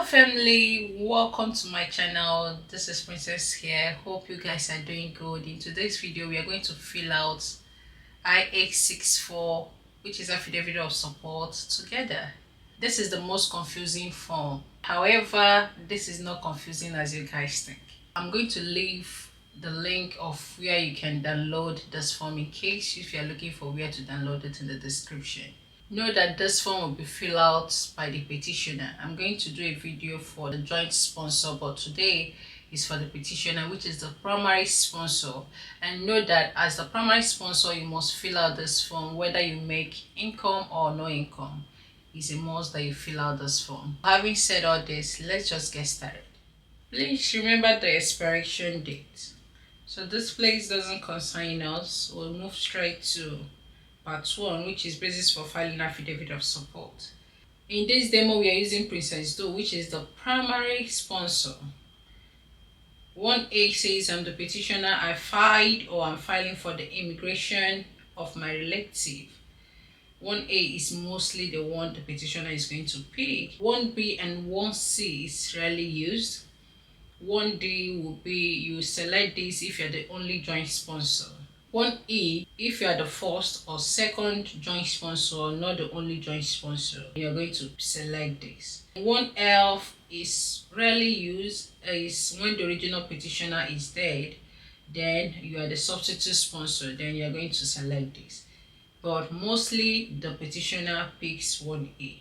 family, welcome to my channel. This is Princess here. Hope you guys are doing good. In today's video we are going to fill out I-864, which is Affidavit of Support, together. This is the most confusing form. However, this is not confusing as you guys think. I'm going to leave the link of where you can download this form in case if you are looking for where to download it in the description. Know that this form will be filled out by the petitioner. I'm going to do a video for the joint sponsor, but today is for the petitioner, which is the primary sponsor. And know that as the primary sponsor, you must fill out this form whether you make income or no income. It's a must that you fill out this form. Having said all this, let's just get started. Please remember the expiration date. So this place doesn't concern us. We'll move straight to Part 1, which is basis for filing affidavit of support. In this demo, we are using Princess Do, which is the primary sponsor. 1A says, I'm the petitioner, I filed or I'm filing for the immigration of my relative. 1A is mostly the one the petitioner is going to pick. 1B and 1C is rarely used. 1D will be, you select this if you're the only joint sponsor. 1E, if you are the first or second joint sponsor, not the only joint sponsor, you're going to select this. 1L is rarely used, is when the original petitioner is dead, then you are the substitute sponsor, then you're going to select this. But mostly the petitioner picks 1A.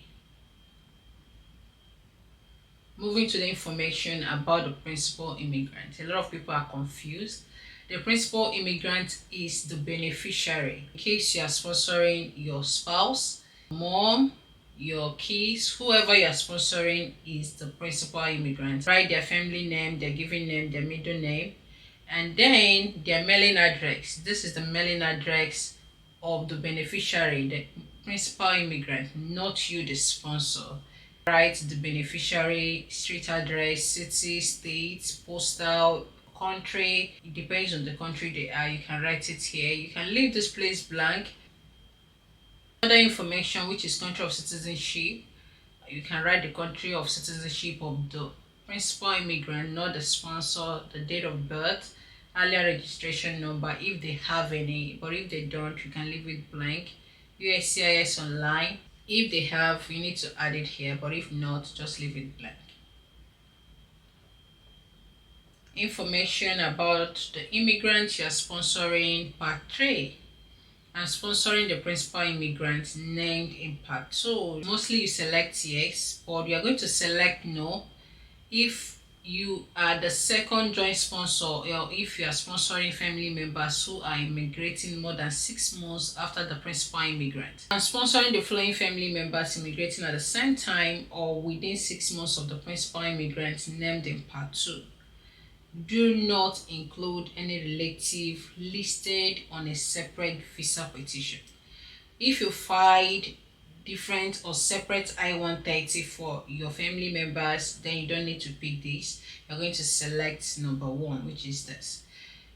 Moving to the information about the principal immigrant. A lot of people are confused. The principal immigrant is the beneficiary. In case you are sponsoring your spouse, mom, your kids, whoever you are sponsoring is the principal immigrant. Write their family name, their given name, their middle name, and then their mailing address. This is the mailing address of the beneficiary, the principal immigrant, not you, the sponsor. Write the beneficiary, street address, city, state, postal, country. It depends on the country they are. You can write it here. You can leave this place blank. Other information, which is country of citizenship, you can write the country of citizenship of the principal immigrant, not the sponsor, the date of birth, earlier registration number if they have any, but if they don't, you can leave it blank. USCIS online, if they have, you need to add it here, but if not, just leave it blank. Information about the immigrant you are sponsoring. Part 3, and sponsoring the principal immigrant named in Part 2. Mostly you select yes, but you are going to select no if you are the second joint sponsor, or if you are sponsoring family members who are immigrating more than 6 months after the principal immigrant. And sponsoring the following family members immigrating at the same time or within 6 months of the principal immigrant named in Part 2. Do not include any relative listed on a separate visa petition. If you filed different or separate I-130 for your family members, then you don't need to pick this. You're going to select number 1, which is this.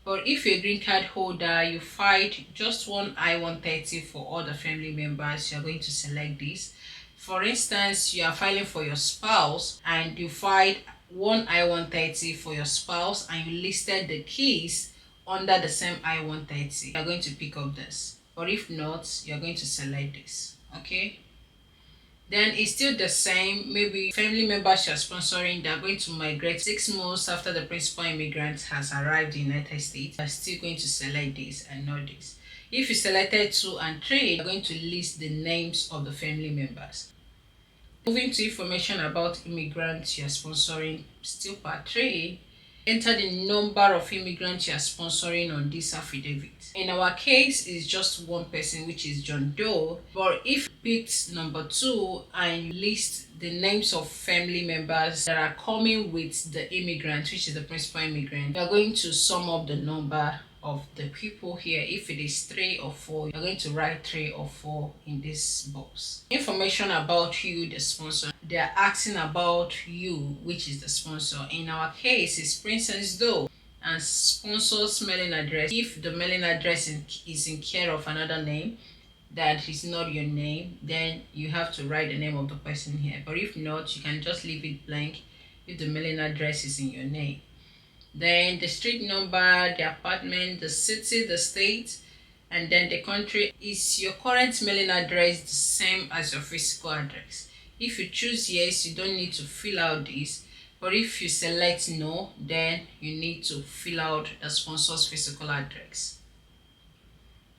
But if you're a green card holder, you filed just one I-130 for all the family members, you're going to select this. For instance, you are filing for your spouse and you filed one I-130 for your spouse and you listed the keys under the same I-130, you're going to pick up this. But if not, you're going to select this. Okay, then it's still the same. Maybe family members you're sponsoring, they're going to migrate 6 months after the principal immigrant has arrived in the United States, you're still going to select this and not this. If you selected 2 and 3, you're going to list the names of the family members. Moving to information about immigrants you are sponsoring, still Part 3. Enter the number of immigrants you are sponsoring on this affidavit. In our case, it's just one person, which is John Doe. But if you picked number 2 and you list the names of family members that are coming with the immigrant, which is the principal immigrant, you are going to sum up the number of the people here. If it is 3 or 4, you're going to write 3 or 4 in this box. Information about you, the sponsor. They are asking about you, which is the sponsor. In our case, it's Princess Do. And sponsor's mailing address. If the mailing address is in care of another name, that is not your name, then you have to write the name of the person here. But if not, you can just leave it blank if the mailing address is in your name. Then the street number, the apartment, the city, the state, and then the country. Is your current mailing address the same as your physical address? If you choose yes, you don't need to fill out this. But if you select no, then you need to fill out the sponsor's physical address.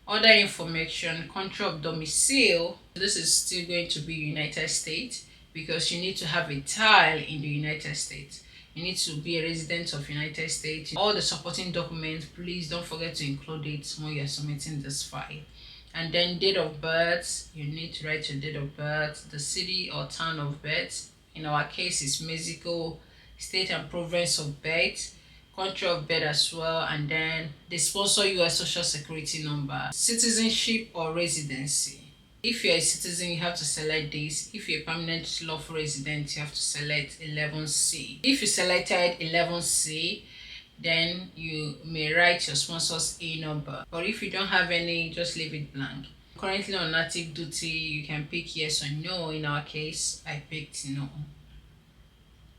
Other information, country of domicile. This is still going to be United States because you need to have a tile in the United States. You need to be a resident of United States. All the supporting documents, please don't forget to include it when you're submitting this file. And then date of birth, you need to write your date of birth, the city or town of birth. In our case, it's Mexico, state and province of birth, country of birth as well, and then the sponsor US social security number, citizenship or residency. If you're a citizen, you have to select this. If you're a permanent lawful resident, you have to select 11C. If you selected 11C, then you may write your sponsor's A number. But if you don't have any, just leave it blank. Currently on active duty, you can pick yes or no. In our case, I picked no.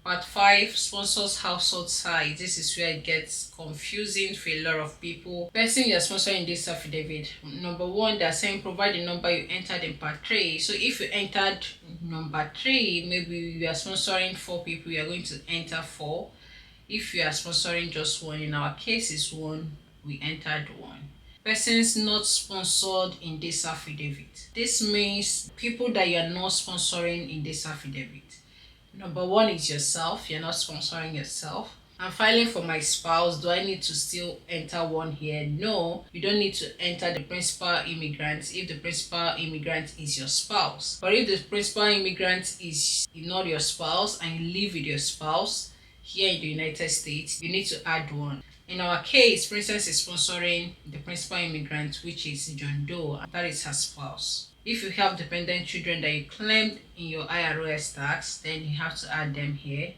Part 5, sponsors household size. This is where it gets confusing for a lot of people. Person you're sponsoring this affidavit, number 1, they're saying provide the number you entered in part 3. So if you entered number 3, maybe you are sponsoring 4 people, you are going to enter 4. If you are sponsoring just 1, in our case is 1, we entered 1. Persons not sponsored in this affidavit. This means people that you are not sponsoring in this affidavit. Number 1 is yourself. You're not sponsoring yourself. I'm filing for my spouse. Do I need to still enter 1 here? No, you don't need to enter the principal immigrant if the principal immigrant is your spouse. But if the principal immigrant is not your spouse and you live with your spouse here in the United States, you need to add 1. In our case, Princess is sponsoring the principal immigrant, which is John Doe, and that is her spouse. If you have dependent children that you claimed in your IRS tax, then you have to add them here.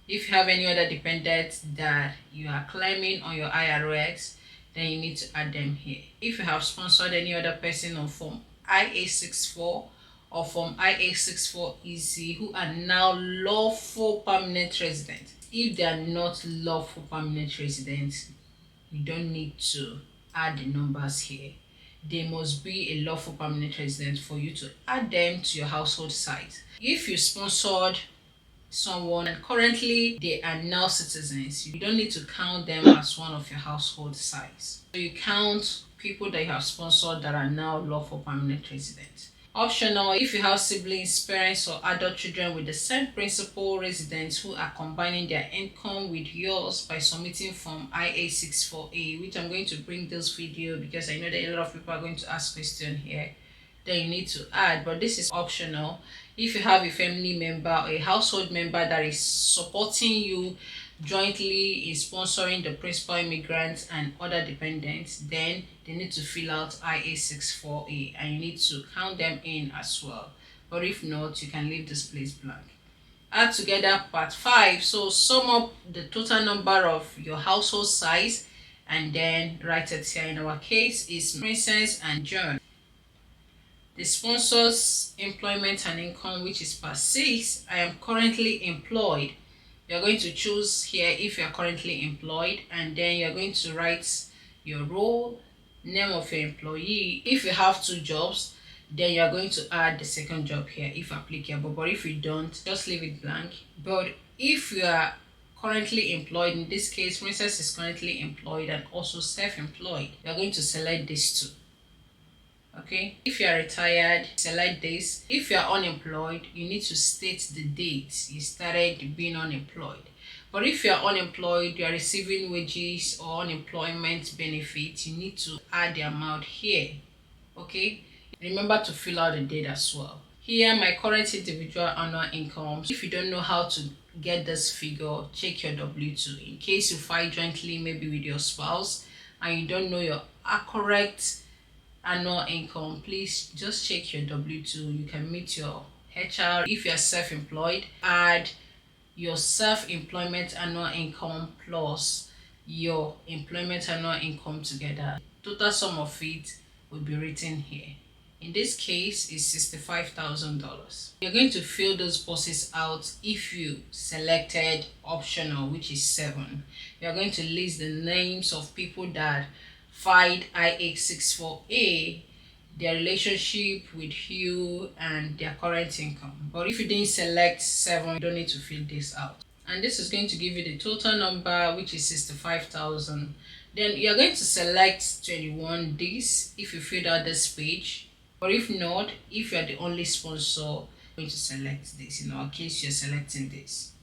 If you have any other dependents that you are claiming on your IRS, then you need to add them here. If you have sponsored any other person on Form I-864 or Form I-864-EZ who are now lawful permanent residents, if they are not lawful permanent residents, you don't need to add the numbers here. They must be a lawful permanent resident for you to add them to your household size. If you sponsored someone and currently they are now citizens, you don't need to count them as one of your household size. So you count people that you have sponsored that are now lawful permanent residents. Optional, if you have siblings, parents, or adult children with the same principal residents who are combining their income with yours by submitting Form I-864A, which I'm going to bring this video because I know that a lot of people are going to ask questions here, then you need to add, but this is optional. If you have a family member or a household member that is supporting you jointly in sponsoring the principal immigrants and other dependents, then they need to fill out I-864A and you need to count them in as well. But if not, you can leave this place blank. Add together part 5. So sum up the total number of your household size and then write it here. In our case is Princess and John. The sponsor's employment and income, which is part 6. I am currently employed. You're going to choose here if you're currently employed, and then you're going to write your role, name of your employee. If you have 2 jobs, then you're going to add the second job here if applicable, but if you don't, just leave it blank. But if you are currently employed, in this case Princess is currently employed and also self-employed, you're going to select these 2. Okay, if you are retired, select this. If you are unemployed, you need to state the date you started being unemployed. But if you are unemployed, you are receiving wages or unemployment benefits, you need to add the amount here. Okay, remember to fill out the date as well. Here, my current individual annual income. If you don't know how to get this figure, check your W2. In case you file jointly, maybe with your spouse, and you don't know your correct annual income, please just check your W2. You can meet your HR. If you're self-employed, add your self-employment annual income plus your employment annual income together. Total sum of it will be written here. In this case, it's $65,000. You're going to fill those boxes out if you selected optional, which is 7. You're going to list the names of people that filed I-864A, their relationship with you, and their current income. But if you didn't select 7, you don't need to fill this out. And this is going to give you the total number, which is 65,000. Then you're going to select 21 days if you filled out this page. But if not, if you're the only sponsor, you're going to select this. In our case, you're selecting this.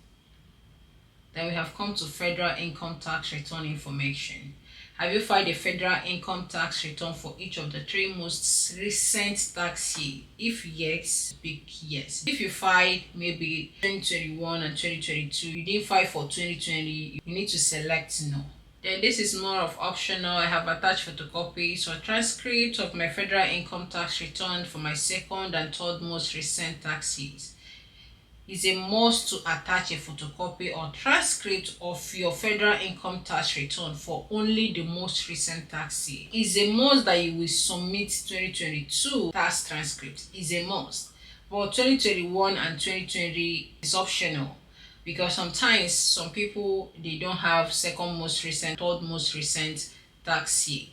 Then we have come to federal income tax return information. Have you filed a federal income tax return for each of the 3 most recent tax year? If yes, big yes. If you filed maybe 2021 and 2022, you didn't file for 2020, you need to select no. Then this is more of optional. I have attached photocopies or transcript of my federal income tax return for my 2nd and 3rd most recent tax years. It's a must to attach a photocopy or transcript of your federal income tax return for only the most recent tax year. It's a must that you will submit 2022 tax transcript. It's a must. But 2021 and 2020 is optional, because sometimes some people, they don't have 2nd most recent, 3rd most recent tax year.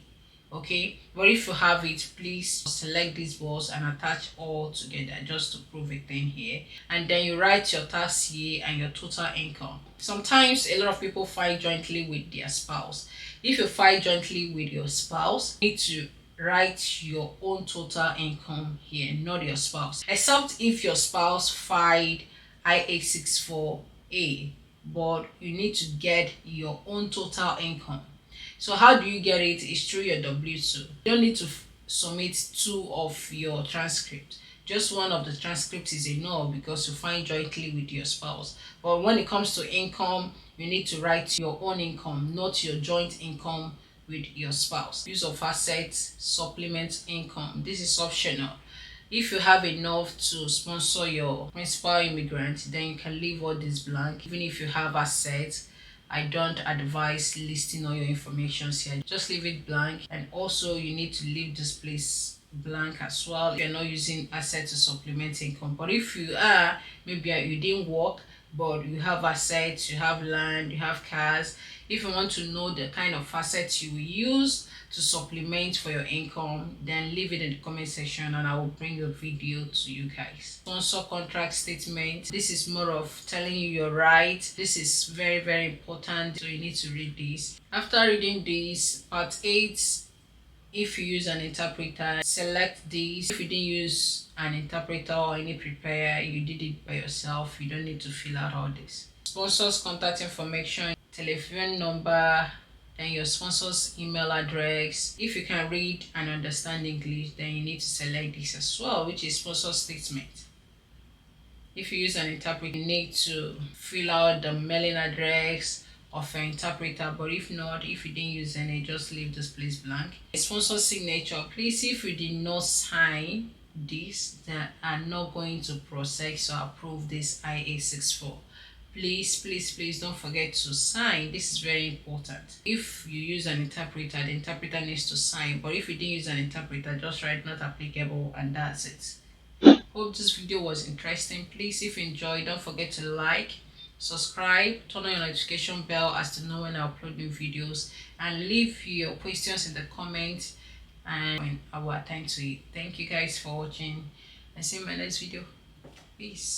Okay, but if you have it, please select this box and attach all together just to prove a thing here. And then you write your tax year and your total income. Sometimes a lot of people file jointly with their spouse. If you file jointly with your spouse, you need to write your own total income here, not your spouse, except if your spouse filed I-864A, but you need to get your own total income. So how do you get it? It's through your W2. You don't need to submit 2 of your transcripts. Just 1 of the transcripts is enough because you find jointly with your spouse. But when it comes to income, you need to write your own income, not your joint income with your spouse. Use of assets, supplement income. This is optional. If you have enough to sponsor your principal immigrant, then you can leave all this blank. Even if you have assets, I don't advise listing all your information here. Just leave it blank. And also you need to leave this place blank as well if you're not using assets to supplement income. But if you are, maybe you didn't work, but you have assets, you have land, you have cars. If you want to know the kind of assets you will use to supplement for your income, then leave it in the comment section and I will bring a video to you guys. Sponsor contract statement. This is more of telling you your rights. This is very, very important, so you need to read this. After reading this, part 8, if you use an interpreter, select this. If you didn't use an interpreter or any preparer, you did it by yourself, you don't need to fill out all this. Sponsors contact information, telephone number, then your sponsor's email address. If you can read and understand English, then you need to select this as well, which is sponsor statement. If you use an interpreter, you need to fill out the mailing address of an interpreter, but if not, if you didn't use any, just leave this place blank. A sponsor signature. Please, if you did not sign this, that are not going to process or approve this I-864. Please don't forget to sign. This is very important. If you use an interpreter, the interpreter needs to sign, but if you didn't use an interpreter, just write not applicable and that's it. Hope this video was interesting. Please, if you enjoyed, don't forget to like, subscribe, turn on your notification bell as to know when I upload new videos, and leave your questions in the comments and I will attend to it. Thank you guys for watching and see you in my next video. Peace.